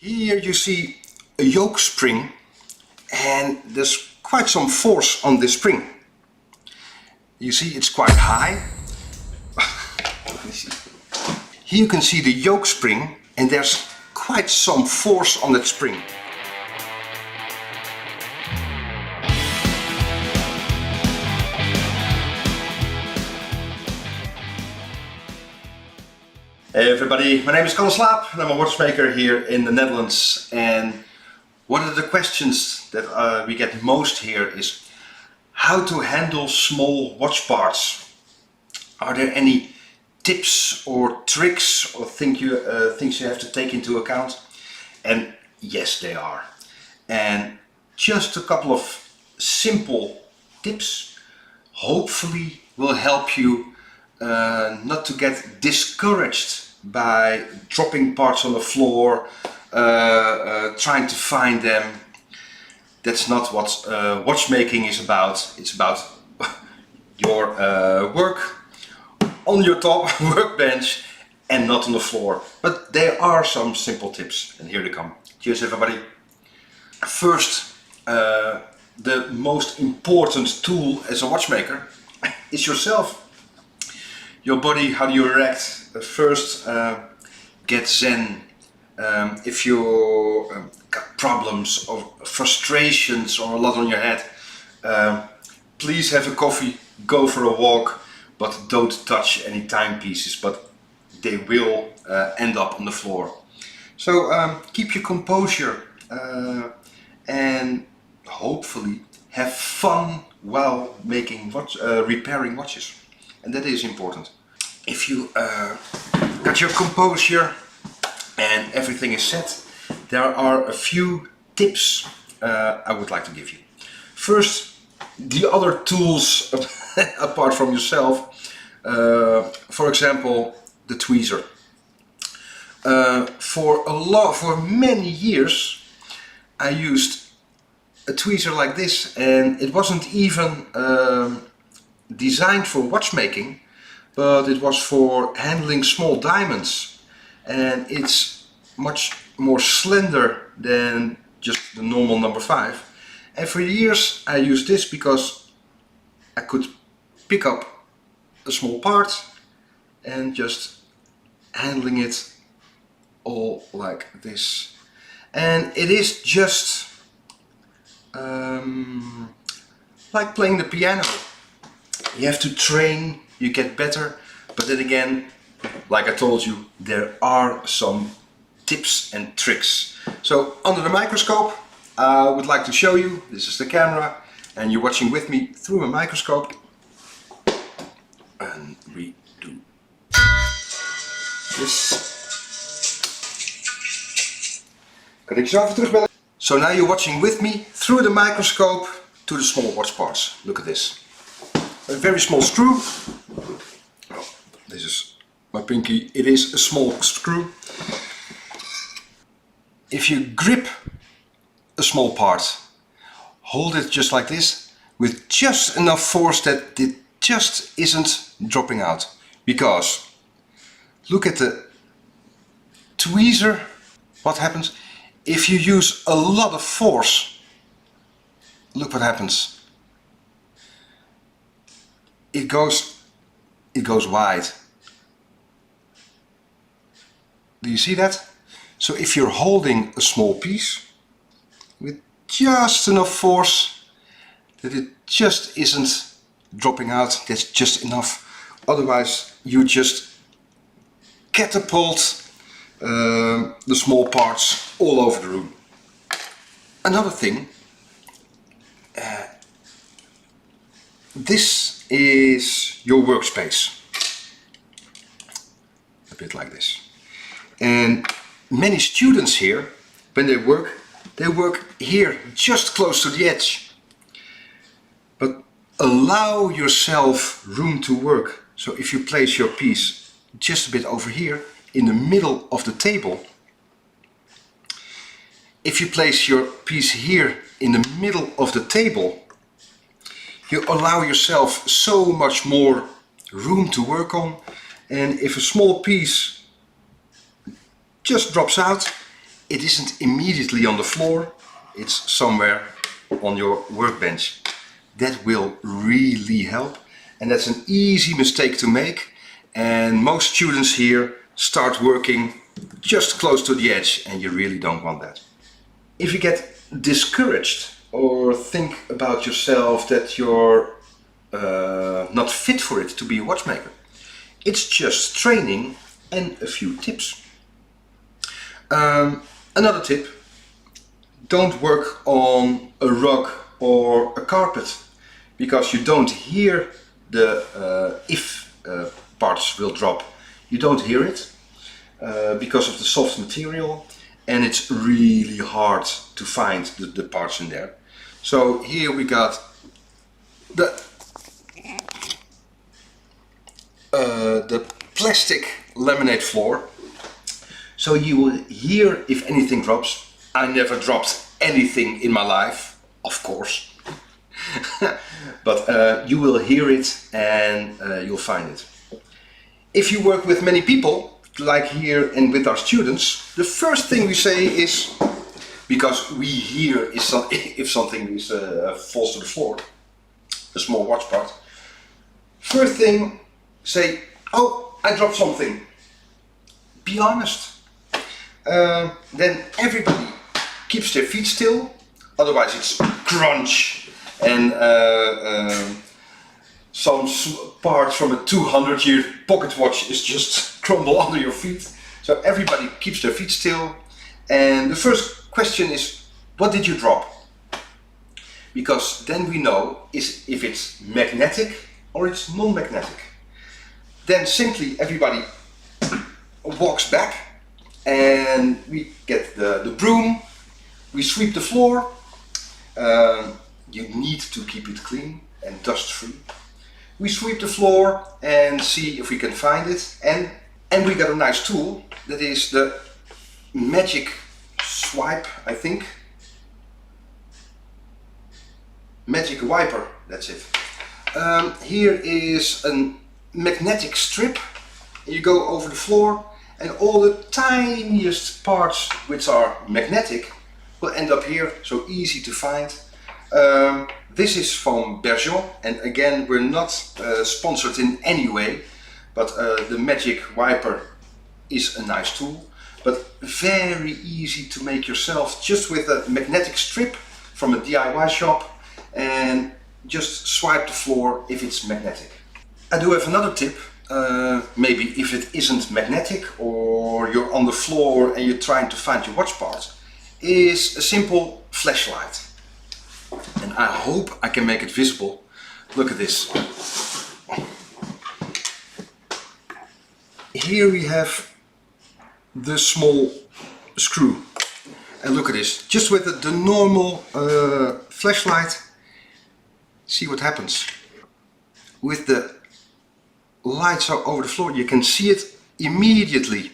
Here you see a yoke spring, and there's quite some force on this spring. You see it's quite high. Here you can see the yoke spring, and there's quite some force on that spring. Hey everybody, my name is Chronoglide and I'm a watchmaker here in the Netherlands. And one of the questions that we get most here is how to handle small watch parts. Are there any tips or tricks or things you have to take into account? And yes, they are. And just a couple of simple tips hopefully will help you not to get discouraged by dropping parts on the floor, trying to find them. That's not what watchmaking is about. It's about your work on your top workbench and not on the floor. But there are some simple tips, and here they come. Cheers everybody. First, the most important tool as a watchmaker is yourself. Your body, how do you react? First, get zen. If you got problems or frustrations or a lot on your head, please have a coffee, go for a walk, but don't touch any timepieces, but they will end up on the floor. So keep your composure and hopefully have fun while making repairing watches. And that is important. If you got your composure and everything is set, there are a few tips I would like to give you. First, the other tools apart from yourself, for example, the tweezer. For many years I used a tweezer like this, and it wasn't even designed for watchmaking, but it was for handling small diamonds, and it's much more slender than just the normal number 5. And for years I used this because I could pick up a small part and just handling it all like this. And it is just like playing the piano. You have to train, you get better, but then again, like I told you, there are some tips and tricks. So under the microscope, I would like to show you, this is the camera, and you're watching with me through a microscope. And we do this. Kan ik je zo even terugbellen? So now you're watching with me through the microscope to the small watch parts. Look at this. A very small screw. Oh, this is my pinky. It is a small screw. If you grip a small part, hold it just like this with just enough force that it just isn't dropping out. Because look at the tweezer. What happens if you use a lot of force? Look what happens. It goes wide. Do you see that? So if you're holding a small piece with just enough force that it just isn't dropping out, that's just enough. Otherwise you just catapult the small parts all over the room. Another thing, this is your workspace, a bit like this. And many students here, when they work here just close to the edge. But allow yourself room to work. So if you place your piece just a bit over here in the middle of the table, if you place your piece here in the middle of the table, you allow yourself so much more room to work on. And if a small piece just drops out, it isn't immediately on the floor, it's somewhere on your workbench. That will really help, and that's an easy mistake to make, and most students here start working just close to the edge, and you really don't want that. If you get discouraged or think about yourself that you're not fit for it to be a watchmaker, it's just training and a few tips. Another tip: don't work on a rug or a carpet, because you don't hear the if parts will drop. You don't hear it because of the soft material, and it's really hard to find the parts in there. So here we got the plastic laminate floor, so you will hear if anything drops. I never dropped anything in my life, of course, but you will hear it, and you'll find it. If you work with many people, like here and with our students, the first thing we say is, because we hear if something falls to the floor, a small watch part, first thing, say, oh, I dropped something. Be honest. Then everybody keeps their feet still, otherwise it's crunch, and some parts from a 200-year pocket watch is just crumble under your feet. So everybody keeps their feet still, and the first question is, what did you drop? Because then we know if it's magnetic or it's non-magnetic. Then simply everybody walks back, and we get the broom, we sweep the floor. You need to keep it clean and dust free. We sweep the floor and see if we can find it, and we got a nice tool, that is the magic swipe, I think. Magic wiper, that's it. Here is a magnetic strip. You go over the floor, and all the tiniest parts which are magnetic will end up here, so easy to find. This is from Bergeon, and again, we're not sponsored in any way, but the magic wiper is a nice tool, but very easy to make yourself, just with a magnetic strip from a DIY shop, and just swipe the floor if it's magnetic. I do have another tip. Maybe if it isn't magnetic, or you're on the floor and you're trying to find your watch part, is a simple flashlight. And I hope I can make it visible. Look at this. Here we have the small screw. And look at this. Just with the normal flashlight, see what happens. With the lights over the floor, you can see it immediately,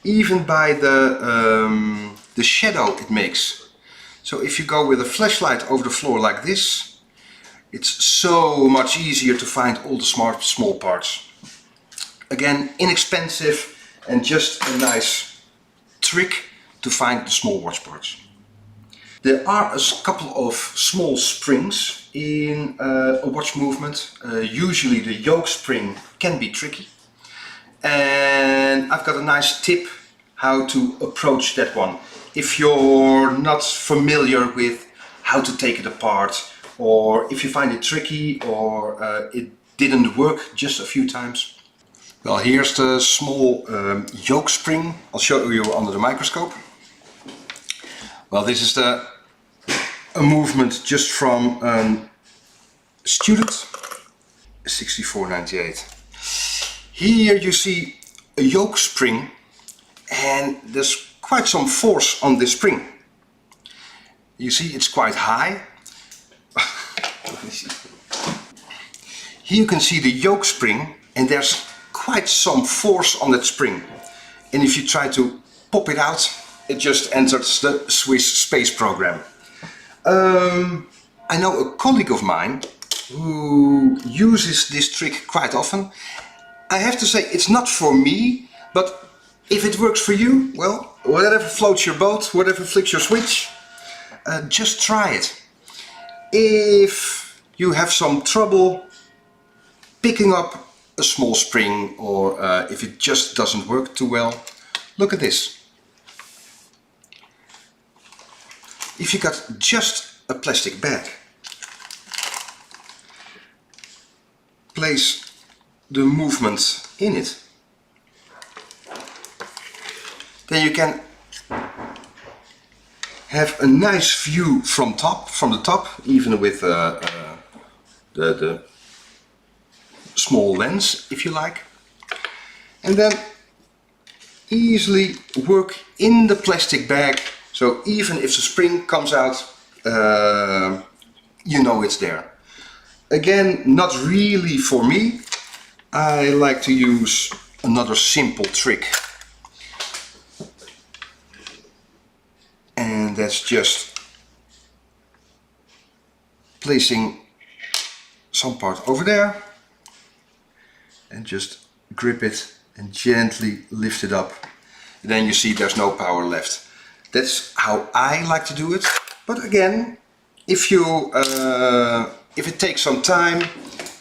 even by the shadow it makes. So if you go with a flashlight over the floor like this, it's so much easier to find all the small parts. Again, inexpensive and just a nice trick to find the small watch parts. There are a couple of small springs in a watch movement. Usually the yoke spring can be tricky, and I've got a nice tip how to approach that one. If you're not familiar with how to take it apart, or if you find it tricky, or it didn't work just a few times. Well, here's the small yoke spring. I'll show you under the microscope. Well, this is a movement just from a student, 6498. Here you see a yoke spring, and there's quite some force on this spring. You see it's quite high. Here you can see the yoke spring, and there's quite some force on that spring. And if you try to pop it out, it just enters the Swiss space program. I know a colleague of mine who uses this trick quite often. I have to say, it's not for me, but if it works for you, well, whatever floats your boat, whatever flicks your switch, just try it. If you have some trouble picking up a small spring, or if it just doesn't work too well, look at this. If you got just a plastic bag, place the movement in it. Then you can have a nice view from the top, even with the small lens, if you like. And then easily work in the plastic bag, so even if the spring comes out, you know it's there. Again, not really for me. I like to use another simple trick. And that's just placing some part over there and just grip it and gently lift it up. And then you see there's no power left. That's how I like to do it. But again, if it takes some time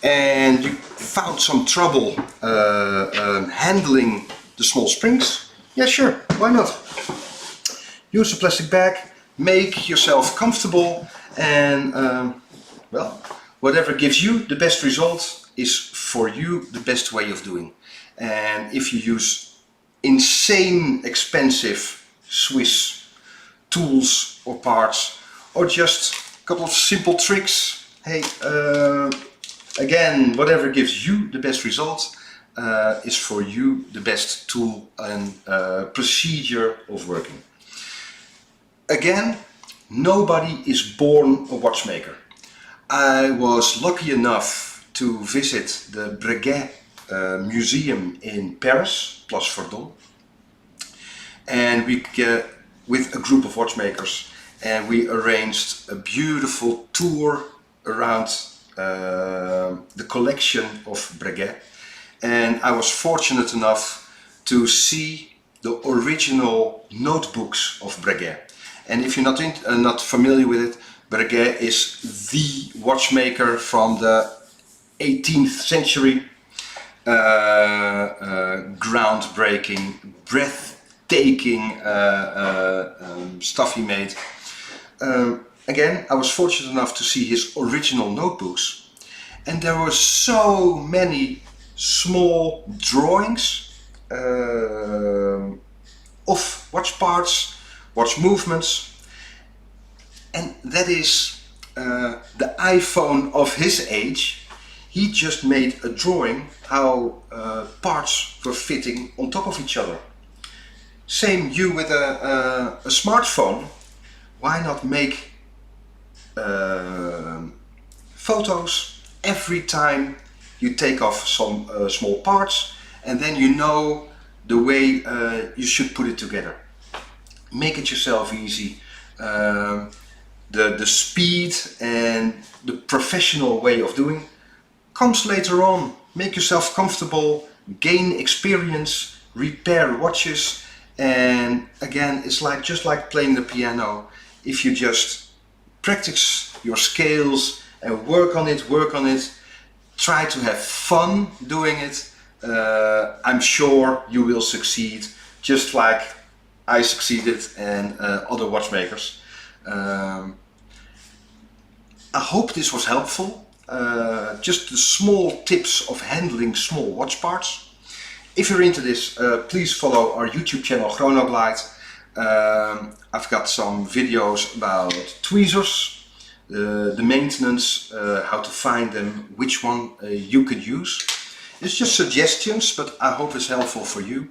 and you found some trouble handling the small springs, yeah, sure, why not? Use a plastic bag, make yourself comfortable, and well, whatever gives you the best result is for you the best way of doing. And if you use insane expensive Swiss tools or parts, or just a couple of simple tricks, hey, again, whatever gives you the best result is for you the best tool and procedure of working. Again, nobody is born a watchmaker. I was lucky enough to visit the Breguet museum in Paris, Place Verdon, and with a group of watchmakers, and we arranged a beautiful tour around the collection of Breguet, and I was fortunate enough to see the original notebooks of Breguet. And if you're not familiar with it, Breguet is the watchmaker from the 18th century. Groundbreaking, breathtaking stuff he made. Again, I was fortunate enough to see his original notebooks, and there were so many small drawings of watch parts, watch movements, and that is the iPhone of his age. He just made a drawing how parts were fitting on top of each other. Same you with a smartphone. Why not make photos every time you take off some small parts, and then you know the way you should put it together. Make it yourself easy. The speed and the professional way of doing comes later on. Make yourself comfortable, gain experience, repair watches, and again, it's just like playing the piano. If you just practice your scales and work on it, try to have fun doing it, I'm sure you will succeed, just like I succeeded and other watchmakers. I hope this was helpful. Just the small tips of handling small watch parts. If you're into this, please follow our YouTube channel Chronoglide. I've got some videos about tweezers, the maintenance, how to find them, which one you could use. It's just suggestions, but I hope it's helpful for you.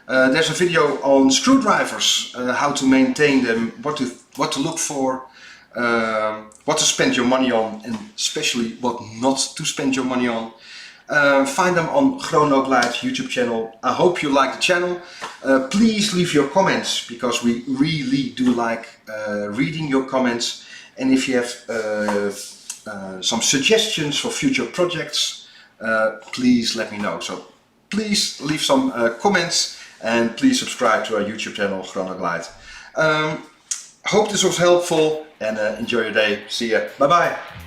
There's a video on screwdrivers, how to maintain them, what to look for, what to spend your money on, and especially what not to spend your money on. Find them on Chronoglide YouTube channel. I hope you like the channel. Please leave your comments, because we really do like reading your comments. And if you have some suggestions for future projects, please let me know. So please leave some comments, and please subscribe to our YouTube channel, Chronoglide. Hope this was helpful, and enjoy your day. See ya. Bye bye.